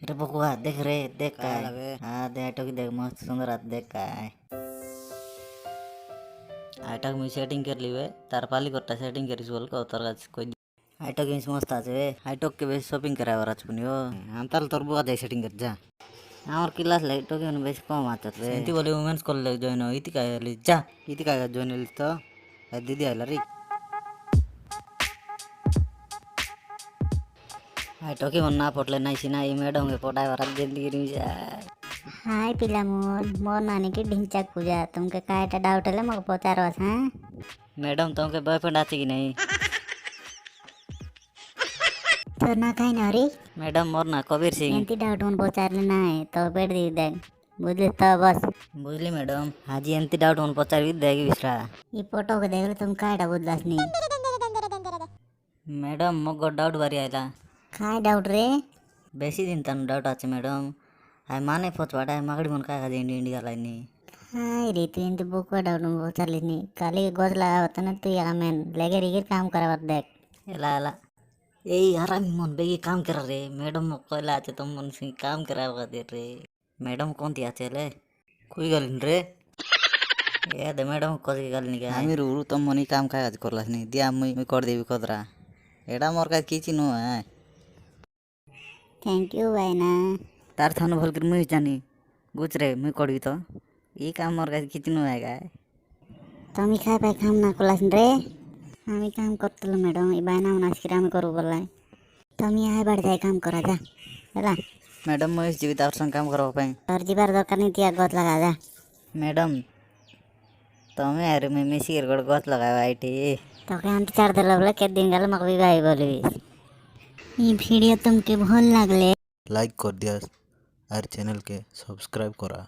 रे बकुआ देख रे देख का है हाँ दे आटो की देख मस्त सुंदर आत देख का है आटो की सेटिंग कर ली वे तार पाली कोट्टा सेटिंग करिस बोल को तार कोई आटो की मस्त आछे वे आटो के बेस शॉपिंग कराय वर आछपुनी हो अंतल तोर बुआ दे सेटिंग कर जा आवर क्लास लाइटो के बेस कम आछत वे सेंती बोले वुमेन्स कॉलेज जॉइन हो इति काय ली जा इति काय जॉइन ली तो दीदी आइला रे आटो की वन्ना पोटले नाही सिना ई मैडम के पोटाय वर जिंदगी री जा हाय पिला मोर नानी की ढिंचाक पूजा तुमके कायटा डाउट है मग पचारवास हाँ मैडम तुमके बॉयफ्रेंड आछे की नहीं तो ना काय ना रे मैडम मोर ना कबीर सिंह एंती डाउट मन पचारले ना है तो पेड़ दी देख बुझले तो बस बुझली मैडम हाजी एंती डाउट मन पचार देगी बिसरा ये फोटो के देख तुम कायटा बुझलास नहीं मैडम मग डाउट बारी आयला काय डाउट रे बेसी दिन तन डाउट आछे मैडम आय माने पोचवाडा आय मागड़ी मन काय इंडी इंडी गालायनी हाय रे तू एंती बुक डाउट मन पचारली नहीं काली गोज लगावत ना तू या मैं लेगे रिगिर काम करावत देख एला एला ए हरामी मन बेगी काम करा रे मैडम मग कहला आछे तुम मन से काम करावा दे रे मैडम कौन ती आछे ले कोई गलिन रे ए दे मैडम कोजी गलिन के आमी रुरु तुम मनी काम काय करलास नहीं दिया मुई कर देबी कोदरा एडा मोर का किछि नो है थैंक यू भाई ना तार थानो भल कर मुई जानी गुच रे मुई करबी तो ई काम मोर का किछि नो है गाय तुम ही खाए पाए काम ना कोलास रे आमी काम करतलो मैडम ई बायना उनास किरा आमी करू बोलाय तुम ही आए बढ़ जाए काम करा जा ହେଲା मैडम मुई जीवी तार संग काम करबा पई तोर जीवार दरकार नहीं तिया गत लगा जा मैडम तमे अरे मैं मिसी कर गत लगावा आईटी तो के अंत चार देला बोले के दिन गल मग भी भाई बोलबी ई वीडियो तुमके भल लागले लाइक कर दिया और चैनल के सब्सक्राइब करा।